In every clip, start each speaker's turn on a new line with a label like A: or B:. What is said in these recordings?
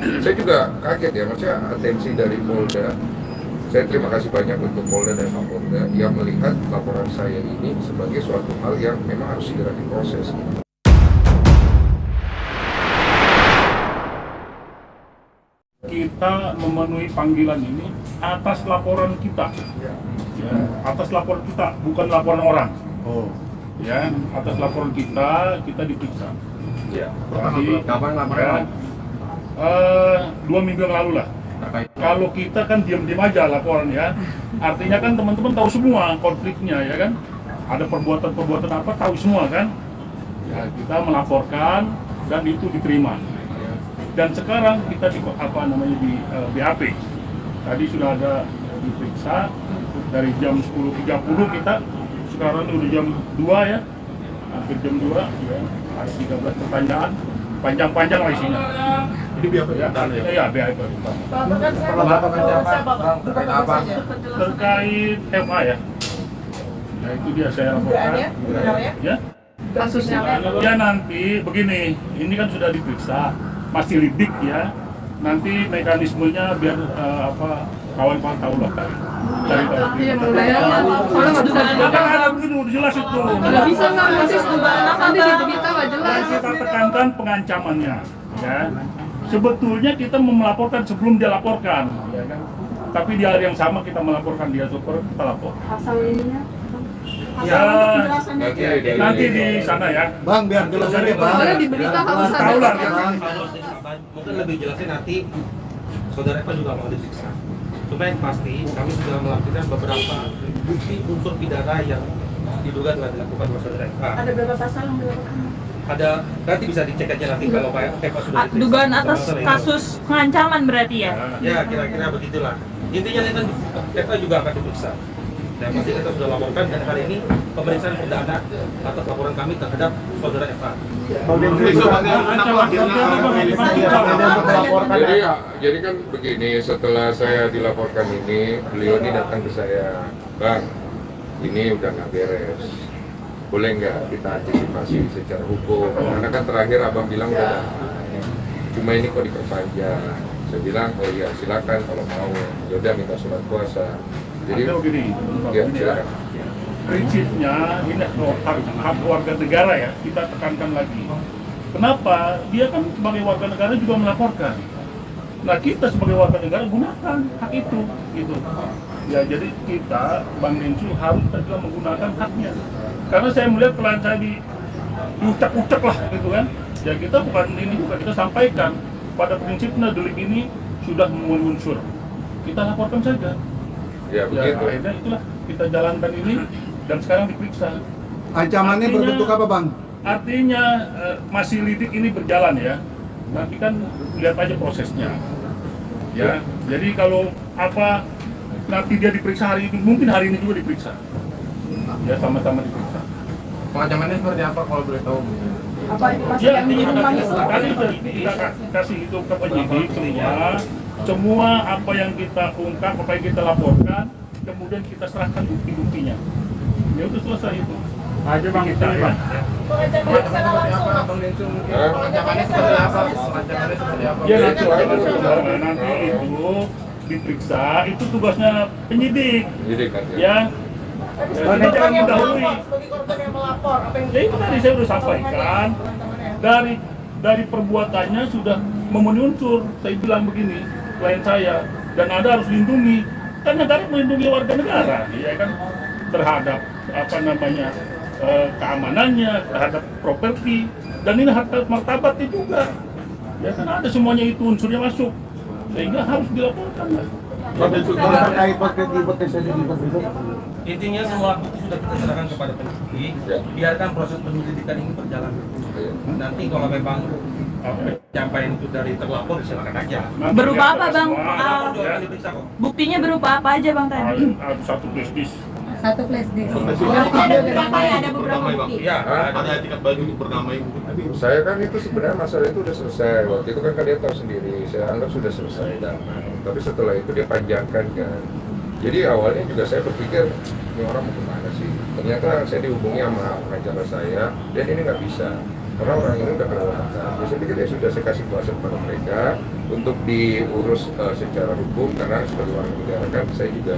A: Saya juga kaget ya, maksudnya atensi dari Polda. Saya terima kasih banyak untuk Polda dan Kapolda yang melihat laporan saya ini sebagai suatu hal yang memang harus segera diproses.
B: Kita memenuhi panggilan ini atas laporan kita, ya, atas laporan kita, bukan laporan orang. Ya, atas laporan kita diperiksa.
A: Ya.
B: Jadi,
C: kapan laporan?
B: 2 minggu yang lalu lah. Kalau kita kan diam-diam aja laporan ya, artinya kan teman-teman tahu semua konfliknya ya kan, ada perbuatan-perbuatan apa tahu semua kan, ya kita melaporkan dan itu diterima. Dan sekarang kita di BAP. Tadi sudah ada diperiksa dari jam 10.30 kita, sekarang udah jam 2 ya, hampir jam 2 ya, ada 13 pertanyaan, panjang-panjang lah isinya.
C: Ini BAP ya?
B: Iya, BAP. Terkait FA ya. Nah itu dia saya laporkan. Ya.
D: Kasusnya
B: Ya nanti begini, ini kan sudah diperiksa, masih lidik ya. Nanti mekanismenya biar kawan-kawan tahu lah kan. Cari tahu.
D: Iya, soalnya nggak bisa
B: Kan ada begini, udah jelas itu.
D: nggak bisa nggak masih nanti di berita nggak jelas.
B: Dan kita tekankan pengancamannya, ya. Sebetulnya kita melaporkan sebelum dia laporkan, ya kan. Tapi di hari yang sama kita melaporkan dia, kita lapor.
D: Asal ininya.
B: Ya, nanti di sana ya.
C: Bang, biar jelas aja Bang.
D: Soalnya di berita harus ada.
B: Tahu lah, ya.
E: Mungkin lebih jelasnya nanti saudara Eva juga mau disiksa. Cuma yang pasti kami sudah melakukan beberapa bukti unsur pidana yang diduga telah dilakukan oleh saudara Eva.
D: Ada berapa pasal yang dilakukan?
E: Ada, nanti bisa dicek aja nanti kalau Pak Eva sudah diperiksa.
F: Dugaan atas
E: Sama-sama
F: kasus pengancaman berarti ya?
E: Ya, kira-kira begitulah. Intinya kan Eva juga akan diperiksa. Dan pasti kita sudah laporkan dan hari ini pemeriksaan perdana atas laporan kami terhadap saudara Eva.
A: Jadi kan begini, setelah saya dilaporkan ini, beliau ini datang ke saya, Bang, ini udah nggak beres. Boleh nggak kita antisipasi secara hukum? Karena kan terakhir abang bilang udah, cuma ini kok diperpanjang. Saya bilang, oh iya silakan kalau mau, yaudah minta surat kuasa. Jadi
B: begini,
A: ya, silakan.
B: prinsipnya ini hak warga negara ya, kita tekankan lagi. Kenapa? Dia kan sebagai warga negara juga melaporkan. Nah kita sebagai warga negara gunakan hak itu, gitu. Ya jadi kita, Bang Densu harus juga menggunakan haknya. Karena saya melihat klien saya diucak-ucak lah, gitu kan. Ya kita bukan ini juga kita sampaikan pada prinsipnya delik ini sudah memenuhi unsur. Kita laporkan saja.
A: Ya begitu.
B: Akhirnya itulah kita jalankan ini dan sekarang diperiksa.
C: Ancamannya berbentuk apa Bang?
B: Artinya masih lidik ini berjalan ya. Nanti kan lihat aja prosesnya. Ya. Jadi kalau nanti dia diperiksa hari ini, mungkin hari ini juga diperiksa. Ya sama-sama diperiksa.
C: Pengancamannya seperti apa kalau boleh tahu?
D: Apa
B: Ya, tadi kita kasih itu ke penyidik semua apa yang kita ungkap, apa yang kita laporkan, kemudian kita serahkan bukti-buktinya. Ya udah selesai itu. Aja Bang kita ya.
C: Pengancamannya seperti apa? Pengancamannya seperti apa?
B: Ya nanti itu diperiksa, itu tugasnya penyidik.
A: Penyidik kan ya.
B: Ya. Kita jangan mendahului.
D: Sebagai korban yang melapor, apa yang
B: Ya itu tadi saya sudah sampaikan, dari perbuatannya sudah memenuhi unsur. Saya bilang begini, klien saya, dan Anda harus lindungi. Kan negara melindungi warga negara, ya kan, terhadap keamanannya, terhadap properti, dan ini harta martabatnya juga. Ya kan ada semuanya itu unsurnya masuk, sehingga harus dilaporkan lah.
C: Terkait potensi
E: Intinya semua bukti sudah kita serahkan kepada penyidik. Biarkan proses penyelidikan ini berjalan. Nanti kalau memang penyampaian itu dari terlapor, silakan aja.
F: Berupa apa Bang?
E: Terlapor juga akan diperiksa kok.
F: Buktinya berupa apa aja Bang tadi?
B: Satu flash disk.
D: satu flash disk.
F: Ada beberapa bukti.
E: Iya,
G: Ada etikat baik untuk bernamai.
A: Saya kan itu sebenarnya masalah itu udah selesai. Waktu itu kan dia tahu sendiri, saya anggap sudah selesai damai. Tapi setelah itu dia panjangkan kan. Jadi awalnya juga saya berpikir, ini orang mau kemana sih? Ternyata saya dihubungi sama pengacara saya, dan ini nggak bisa. karena orang ini udah kelewatan. Saya pikir ya sudah, saya kasih kuasa kepada mereka untuk diurus secara hukum, karena sebagai orang negara kan saya juga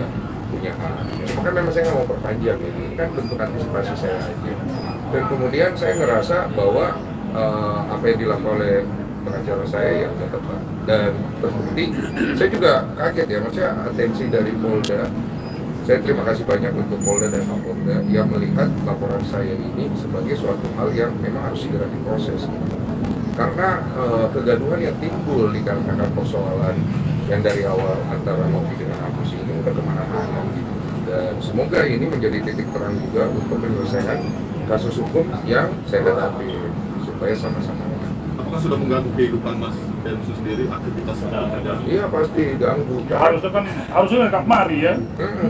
A: punya hak. Cuma kan memang saya nggak mau perpanjang, ini kan bentuk antisipasi saya aja. Dan kemudian saya ngerasa bahwa apa yang dilakukan oleh pengacara saya yang tepat dan terbukti. Saya juga kaget ya, maksudnya atensi dari Polda. Saya terima kasih banyak untuk Polda dan Kapolda yang melihat laporan saya ini sebagai suatu hal yang memang harus segera diproses. Karena kegaduhan yang timbul dikarenakan persoalan yang dari awal antara Novi dengan Agus ini udah kemana-mana gitu. Dan semoga ini menjadi titik terang juga untuk menyelesaikan kasus hukum yang saya hadapi supaya sama-sama.
G: Apakah sudah mengganggu kehidupan Mas Densus sendiri, aktivitas ada?
A: Iya pasti ganggu.
B: Harusnya nggak kemari ya.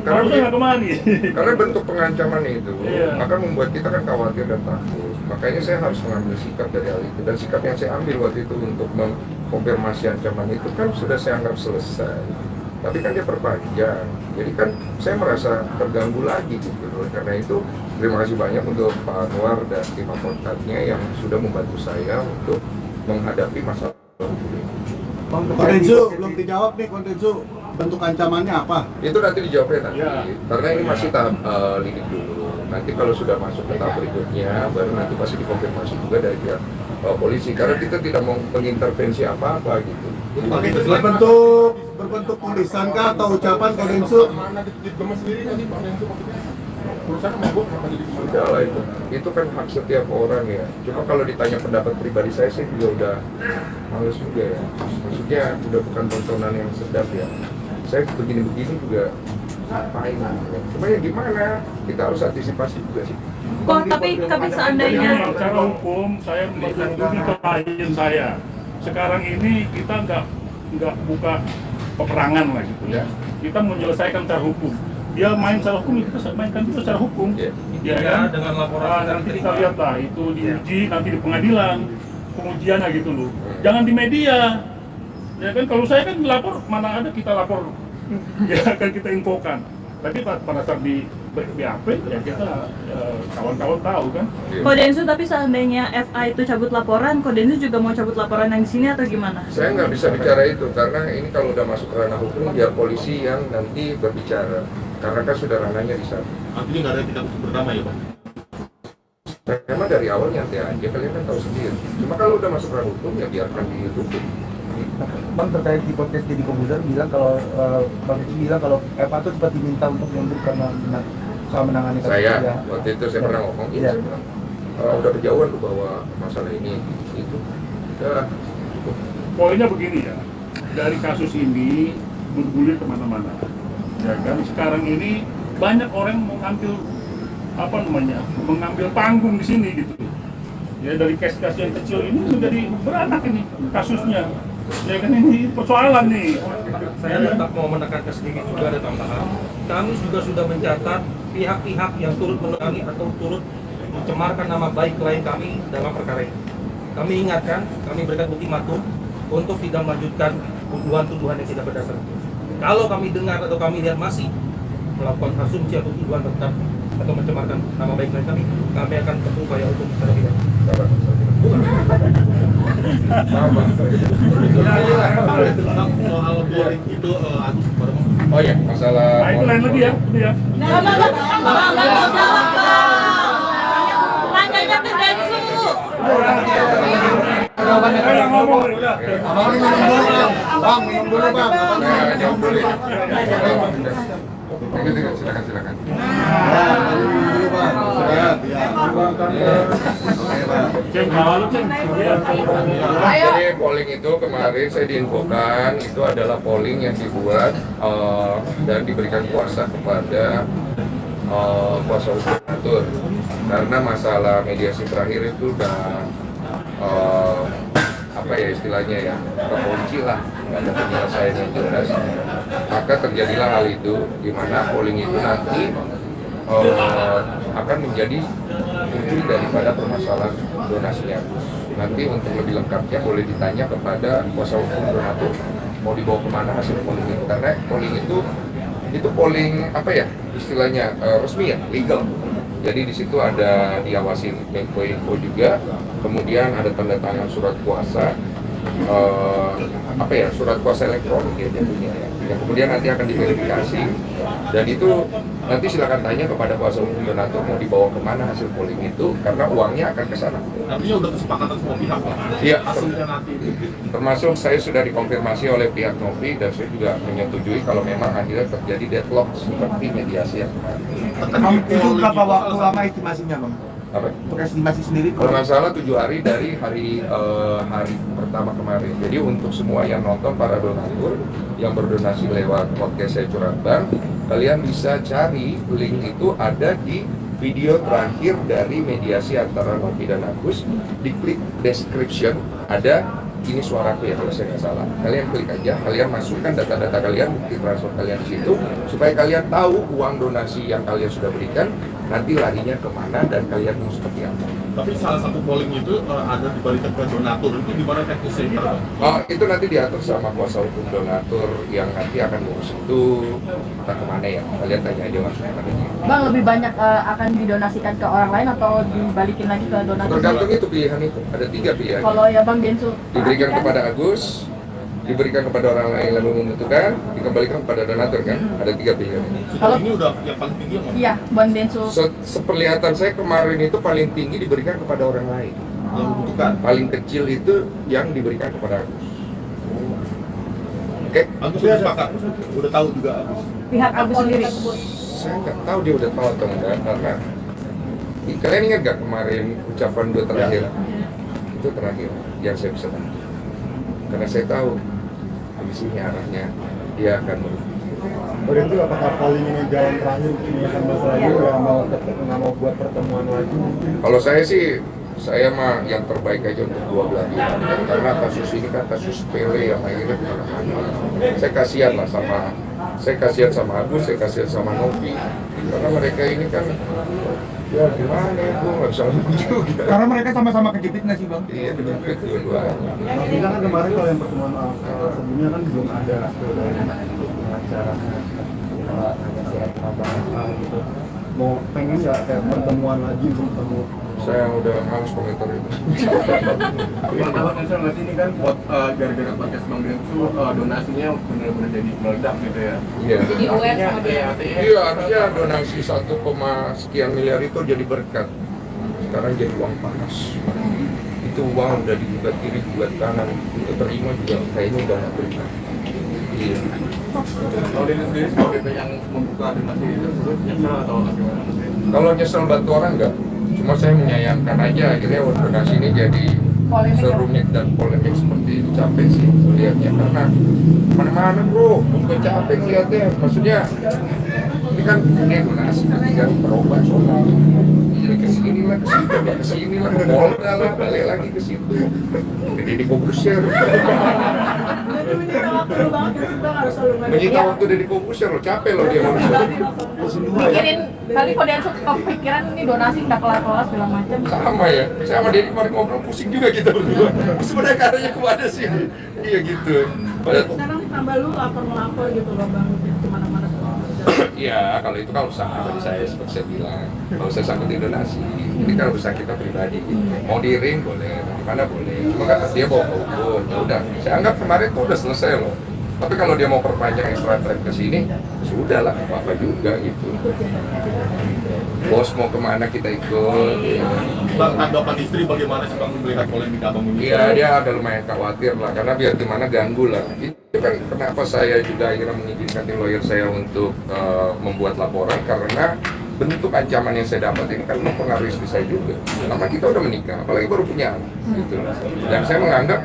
B: Harusnya nggak kemari.
A: Karena bentuk pengancaman itu
B: Iya.
A: akan membuat kita kan khawatir dan takut. Makanya saya harus mengambil sikap dari hal itu, dan sikap yang saya ambil waktu itu untuk mengkonfirmasi ancaman itu kan sudah saya anggap selesai. Tapi kan dia perpanjang, jadi kan saya merasa terganggu lagi gitu. Karena itu terima kasih banyak untuk Pak Anwar dan tim advokatnya yang sudah membantu saya untuk menghadapi masalah ini.
H: Kondensu belum dijawab nih, Kondensu bentuk ancamannya apa?
A: Itu nanti dijawabnya nanti,
B: Ya.
A: karena ini masih tahap lidik dulu. Nanti kalau sudah masuk ke tahap berikutnya, baru nanti pasti dikonfirmasi juga dari pihak polisi. Karena kita tidak mau mengintervensi apa-apa gitu.
H: Berbentuk tulisan kah atau ucapan, Kondensu?
A: Sudah lah itu kan hak setiap orang ya. Cuma kalau ditanya pendapat pribadi saya sih juga udah males juga ya. Maksudnya udah bukan tontonan yang sedap ya. Saya begini-begini juga ngapain ya. Cuma ya gimana, kita harus antisipasi juga sih.
F: Kok tapi seandainya
B: Secara hukum saya melindungi klien saya. Sekarang ini kita nggak buka peperangan lah gitu ya. Kita menyelesaikan secara hukum. Dia main secara hukum, kita mainkan juga secara hukum.
A: Iya.
B: Ya kan?
E: Dengan laporan
B: Nanti kita lihat lah itu diuji nanti di pengadilan, pengujiannya gitu loh. Jangan di media. Ya kan kalau saya kan lapor, mana ada kita lapor. Ya kan kita infokan. Tapi pada saat di BAP ya kita kawan-kawan tahu kan.
F: Kodensu, tapi seandainya FA itu cabut laporan, Kodensu juga mau cabut laporan yang di sini atau gimana?
A: Saya nggak bisa bicara itu, karena ini kalau udah masuk ke ranah hukum, biar polisi yang nanti berbicara. Karena kan sudah ranahnya di sana.
G: Artinya nggak ada tindak berdamai ya Pak?
A: Memang dari awal nyantai aja, kalian kan tahu sendiri. Cuma kalau udah masuk ranah hukum, ya biarkan ditutup.
I: Bang, terkait di podcast Deddy Kobuzer bilang kalau Bang itu bilang kalau Eva itu sempat diminta untuk mundur karena soal menangani kasus
A: Saya,
I: dia.
A: waktu itu saya pernah ngomong,
I: Iya.
A: saya bilang, udah kejauhan tuh bahwa masalah ini, itu. Udah, cukup.
B: Poinnya begini ya, dari kasus ini bergulir kemana-mana. Ya kan sekarang ini banyak orang mengambil mengambil panggung di sini gitu. Ya dari kes-kes yang kecil ini menjadi beranak ini kasusnya. Ya kan ini persoalan nih.
E: Saya tetap mau menekankan sedikit juga ada tambahan. Kami juga sudah mencatat pihak-pihak yang turut menunggangi atau turut mencemarkan nama baik klien kami dalam perkara ini. Kami ingatkan, kami berikan ultimatum untuk tidak melanjutkan tuduhan-tuduhan yang tidak berdasar. Kalau kami dengar atau kami lihat masih melakukan asumsi atau tuduhan tentang atau mencemarkan nama baik klien kami akan berupaya untuk secara pidana.
G: Soal polling itu Agus baru
A: Oh ya, masalah.
B: Nah itu lain lagi ya, itu ya.
F: Nanyanya ke Densu.
B: Saya ngomong udah.
H: Abang minum dulu, Bang. Minum dulu, Bang.
A: Nah, jawab dulu. Silakan.
H: Dulu, Bang.
B: Ceng, lalu Ceng.
A: Jadi polling itu kemarin saya diinfokan itu adalah polling yang dibuat dan diberikan kuasa kepada kuasa hukum atur, karena masalah mediasi terakhir itu udah apa ya istilahnya ya, terkunci lah, nggak ada penyelesaian yang jelas. Maka terjadilah hal itu, di mana polling itu nanti akan menjadi ujung daripada permasalahan donasinya. Nanti untuk lebih lengkapnya boleh ditanya kepada kuasa hukum donatur mau dibawa kemana hasil polling itu, karena polling itu polling apa ya istilahnya resmi ya, legal. Jadi di situ ada diawasi Menkominfo juga, kemudian ada tanda tangan surat kuasa, surat kuasa elektronik ya jadinya ya. Yang kemudian nanti akan diverifikasi, dan itu nanti silakan tanya kepada kuasa hukum donatur mau dibawa kemana hasil polling itu, karena uangnya akan ke sana.
G: Artinya udah kesepakatan semua pihak lah.
A: Iya,
G: Hasilnya nanti.
A: termasuk saya sudah dikonfirmasi oleh pihak Novi dan saya juga menyetujui kalau memang akhirnya terjadi deadlock seperti mediasi yang kemarin.
I: Itu berapa waktu lama estimasinya bang?
A: Apa?
I: Untuk estimasi sendiri
A: Kalau nggak salah 7 hari dari hari pertama kemarin. Jadi untuk semua yang nonton, para donatur yang berdonasi lewat podcast saya Curhat Bang, kalian bisa cari link itu ada di video terakhir dari mediasi antara Novi dan Agus. Diklik description ada ini suaraku ya kalau saya nggak salah. Kalian klik aja, kalian masukkan data-data kalian, bukti transfer kalian di situ, supaya kalian tahu uang donasi yang kalian sudah berikan nanti larinya kemana dan kalian mau seperti apa.
G: Tapi salah satu polling itu ada dibalikan ke donatur, itu gimana teknisnya Bang?
A: Oh, itu nanti diatur sama kuasa hukum donatur yang nanti akan ngurus itu entah kemana ya. Kalian tanya aja langsung kepada dia.
D: Bang, lebih banyak akan didonasikan ke orang lain atau dibalikin lagi ke donatur?
A: Tergantung itu pilihan itu. Ada 3 pilihan.
D: Kalau ya Bang Densu
A: Diberikan kepada Agus, diberikan kepada orang lain yang membutuhkan, dikembalikan kepada donatur kan? Ada 3 pilihan.
D: Kalau
G: Ini udah yang paling tinggi yang mana?
D: iya, Bang Densu
A: Seperlihatan saya kemarin itu paling tinggi diberikan kepada orang lain.
G: Yang membutuhkan.
A: Paling kecil itu yang diberikan kepada Agus. Oke?
G: Agus sudah sepakat, udah tahu juga Agus.
D: pihak Agus sendiri.
A: Saya nggak tahu dia udah tahu atau enggak, karena kalian ingat nggak kemarin ucapan gue terakhir? Itu terakhir yang saya bisa tahu. Karena saya tahu habis ini arahnya dia akan merugi.
H: Kemudian itu apakah paling ini jalan terakhir untuk menyelesaikan masalah ini, nggak mau buat pertemuan lagi?
A: Kalau saya mah yang terbaik aja untuk dua belah pihak. Karena kasus ini kan kasus sepele yang akhirnya kemana-mana. Saya kasihan sama Agus, saya kasihan sama Novi. Karena mereka ini kan ya gimana ya, gue nggak bisa ngomong juga.
I: Karena mereka sama-sama kejepit nggak sih bang?
A: Iya, kejepit dua-duanya.
H: Kita kan kemarin kalau yang pertemuan sebelumnya kan belum ada acara gitu. Mau pengen nggak kayak pertemuan lagi untuk ketemu?
A: Saya udah males komentar itu.
C: Bang, dapat informasi ini kan buat gara-gara podcast Bang Densu donasinya benar-benar jadi meledak gitu ya.
A: Iya.
D: Jadi aware sama dia.
A: Iya, artinya donasi 1, sekian miliar itu jadi berkat. Sekarang jadi uang panas. Itu uang udah digugat kiri, gugat kanan. Itu terima juga kayaknya udah nggak berkat. Iya.
C: Kalau Densu sendiri sebagai yang membuka donasi tersebut nyesel atau gimana?
A: Kalau nyesel bantu orang enggak, cuma saya menyayangkan aja akhirnya donasi ini jadi
D: Polemik.
A: serumit dan polemik seperti itu. Capek sih lihatnya, karena mana-mana bro, bukan capek lihatnya. Maksudnya ini kan donasi kan berubah soalnya. Jadi kesini lah, kesini lah, ke Polda lah, balik lagi ke situ. Jadi di Kobuser. Menyita waktu dari Kobuser lo, capek lo dia manusia.
D: Mikirin kali kok Densu kepikiran ini donasi nggak kelar-kelar segala macam.
A: Sama ya, saya sama Deddy kemarin ngobrol pusing juga kita berdua. Sebenarnya karanya kemana sih? Iya gitu.
D: Sekarang tambah lu lapor-melapor gitu loh Bang, kemana-mana.
A: Iya, kalau itu kan usaha dari saya seperti saya bilang. Kalau saya sangkutin donasi, ini kan usaha kita pribadi. Mau di ring boleh, di mana boleh. Cuma kan dia bawa ke hukum, ya udah. Saya anggap kemarin tuh udah selesai loh. Tapi kalau dia mau perpanjang extra time ke sini, sudah lah, apa-apa juga gitu. Bos mau kemana kita ikut.
G: Bang, tanggapan istri bagaimana sih Bang melihat polemik Abang ini?
A: Iya, dia agak lumayan khawatir lah, karena biar gimana ganggu lah. Itu kan kenapa saya juga akhirnya mengizinkan tim lawyer saya untuk membuat laporan, karena bentuk ancaman yang saya dapat ini kan mempengaruhi istri saya juga. Karena kita udah menikah, apalagi baru punya anak, gitu. Dan saya menganggap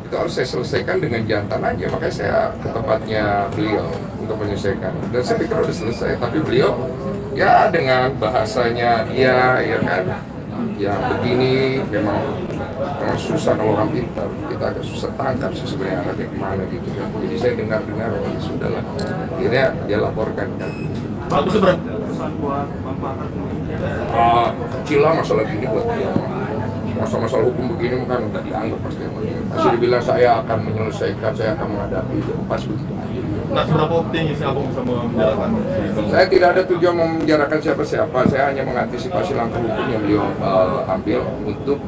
A: itu harus saya selesaikan dengan jantan aja, makanya saya ke tempatnya beliau untuk menyelesaikan. Dan saya pikir udah selesai, tapi beliau ya dengan bahasanya dia, ya kan, ya begini memang susah kalau orang pintar, kita agak susah tangkap sih sebenarnya arahnya kemana gitu kan. Jadi saya dengar oh, ya sudah lah, akhirnya dia laporkan kan.
G: Itu seberapa?
A: Kecil lah masalah gini buat dia. masalah hukum begini kan nggak dianggap pasti. Masih dibilang saya akan menyelesaikan, saya akan menghadapi itu pas begitu.
G: Nah, seberapa optimis Abang bisa menjalankan?
A: Saya tidak ada tujuan memenjarakan siapa-siapa, saya hanya mengantisipasi langkah hukum yang beliau ambil untuk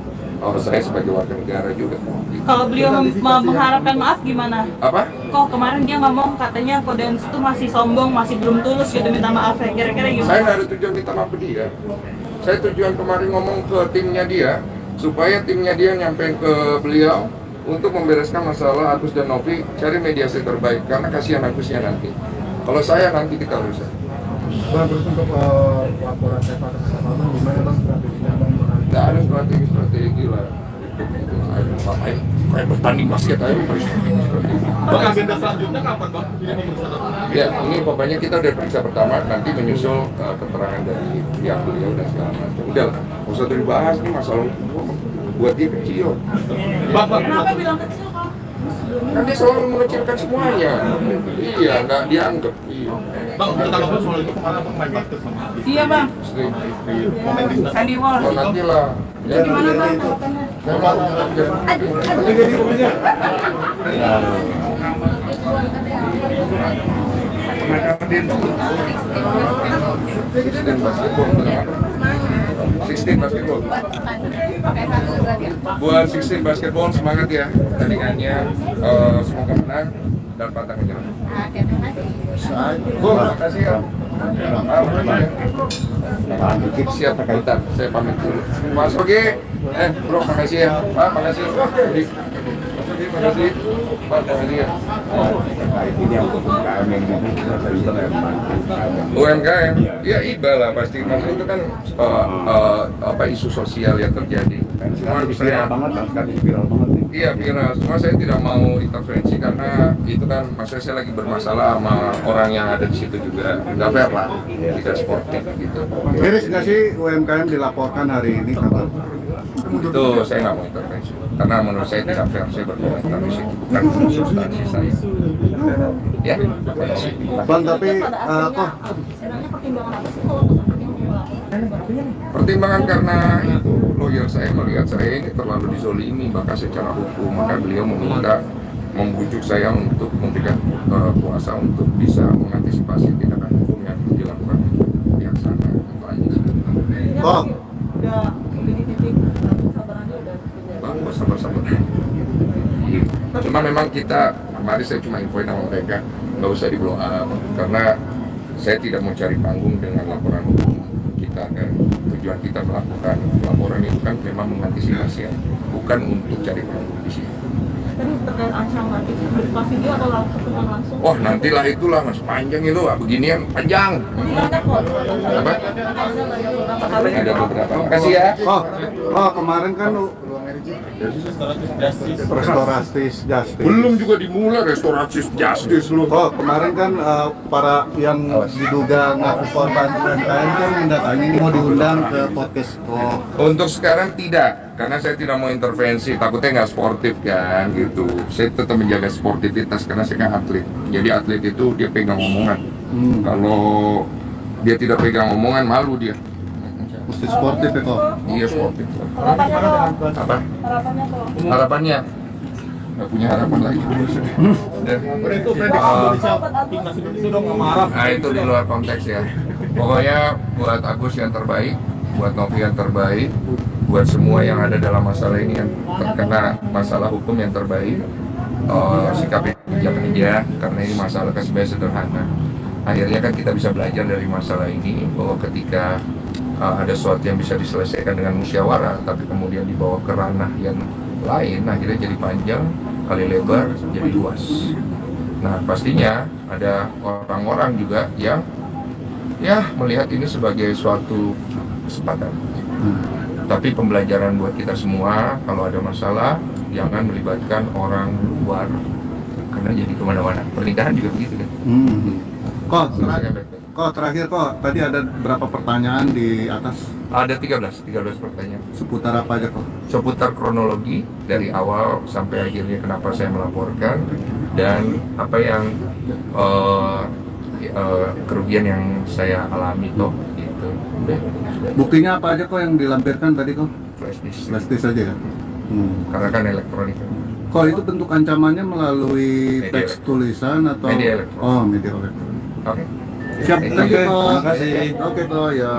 A: saya sebagai warga negara juga.
F: Kalau beliau mengharapkan maaf gimana?
A: Apa?
F: Kok kemarin dia ngomong katanya Kodensus itu masih sombong, masih belum tulus gitu minta maaf ya, kira-kira gimana?
A: Saya nggak ada tujuan minta maaf ke dia. Saya tujuan kemarin ngomong ke timnya dia, supaya timnya dia nyampein ke beliau untuk membereskan masalah Agus dan Novi, cari mediasi terbaik, karena kasihan Agusnya nanti. Kalau saya nanti kita urusan.
H: Bang, terus untuk laporan Eva teman-teman gimana bang strateginya bang?
A: Nggak ada strategi lah. Kayak bertanding basket aja harus strategi.
G: Bang, agenda selanjutnya kapan Bang? Ini pemeriksaan apa?
A: Ya, ini pokoknya kita udah periksa pertama, nanti menyusul keterangan dari pihak beliau dan segala macam. Udah, nggak usah dibahas nih masalah buat dia kecil.
G: Bang,
F: Kenapa bilang kecil kok?
A: Kan dia selalu mengecilkan semuanya. Iya, nggak dianggap. Iya.
G: Bang, kita ngobrol soal itu kemana Bang main basket sama
F: Iya bang,
A: Istri.
G: pemain timnas.
F: Sandy Walsh.
A: Oh, nanti lah. Ya,
F: Gimana bang harapannya?
A: memang basketball. Buat 16 basketball semangat ya pertandingannya, semoga menang dan pantang menyerah. Bu, makasih ya. Siap, bentar, saya pamit dulu. Mas Ogi, bro, makasih ya. Pak, makasih. Budi. Mas Ogi, makasih. Pak, makasih ya. UMKM, ya IBA lah pasti. Karena itu kan isu sosial yang terjadi. Cuma
H: Viral banget bang, sekarang viral banget nih.
A: Iya viral, cuma saya tidak mau intervensi karena itu kan maksudnya saya lagi bermasalah sama orang yang ada di situ juga nggak fair lah, tidak sportif gitu.
H: Miris nggak sih UMKM dilaporkan hari ini kapan?
A: Itu saya nggak mau intervensi karena menurut saya tidak fair, saya berkomentar di situ bukan substansi saya. Ya, terima kasih.
H: Bang tapi kok
F: Sebenarnya pertimbangan apa sih kalau untuk
A: Pertimbangan karena itu lawyer saya melihat saya ini terlalu dizolimi bahkan secara hukum, maka beliau meminta membujuk saya untuk memberikan kuasa untuk bisa mengantisipasi tindakan hukum yang dilakukan pihak sana. Itu aja sih.
H: kok
F: udah di titik sabarannya udah
A: Bagus sabar-sabar. Cuma memang kita kemarin saya cuma infoin sama mereka nggak usah di blow up karena saya tidak mau cari panggung dengan laporan hukum kita, dan tujuan kita melakukan laporan itu kan memang mengantisipasi ya, bukan untuk cari panggung di sini.
F: tadi terkait ancaman itu berupa video atau pertemuan langsung?
A: Oh nantilah itulah mas, panjang itu beginian panjang.
F: Ada kok.
A: Apa? Ada beberapa. Makasih ya.
H: oh kemarin kan restoratif justice.
A: Belum juga dimulai restoratif justice lu.
H: Oh kemarin kan para yang diduga ngaku korban UMKM kan mendatangi mau diundang ke podcast kok.
A: Untuk sekarang tidak, karena saya tidak mau intervensi, takutnya nggak sportif kan gitu. Saya tetap menjaga sportivitas karena saya kan atlet. Jadi atlet itu dia pegang omongan. Kalau dia tidak pegang omongan malu dia.
H: Mesti sportif ya kok.
A: Iya sportif.
F: Harapannya tuh.
A: Apa?
F: Harapannya tuh.
A: Harapannya? Nggak punya harapan lagi.
G: Itu prediksi timnas Indonesia udah marah.
A: Nah itu di luar konteks ya. Pokoknya buat Agus yang terbaik, buat Novi yang terbaik, buat semua yang ada dalam masalah ini yang terkena masalah hukum yang terbaik, sikapnya jangan aja karena ini masalah kan sebenarnya sederhana. Akhirnya kan kita bisa belajar dari masalah ini bahwa ketika ada sesuatu yang bisa diselesaikan dengan musyawarah, tapi kemudian dibawa ke ranah yang lain, akhirnya jadi panjang, kali lebar, jadi luas. Nah pastinya ada orang-orang juga yang ya melihat ini sebagai suatu kesempatan. Tapi pembelajaran buat kita semua, kalau ada masalah jangan melibatkan orang luar karena jadi kemana-mana. Pernikahan juga begitu kan.
H: Kok terakhir kok tadi ada berapa pertanyaan di atas
A: Ada 13 pertanyaan.
H: seputar apa aja kok?
A: Seputar kronologi dari awal sampai akhirnya kenapa saya melaporkan dan apa yang kerugian yang saya alami toh gitu.
H: Buktinya apa aja kok yang dilampirkan tadi kok?
A: flash disk.
H: Flash disk saja ya.
A: Karena kan elektronik.
H: Kalau itu bentuk ancamannya melalui
A: Media
H: teks
A: elektronik.
H: tulisan atau
A: Media elektronik.
H: Oh, media elektronik.
A: Oke.
H: Siap, thank you, Ko.
I: terima kasih.
H: Oke, Ko, ya.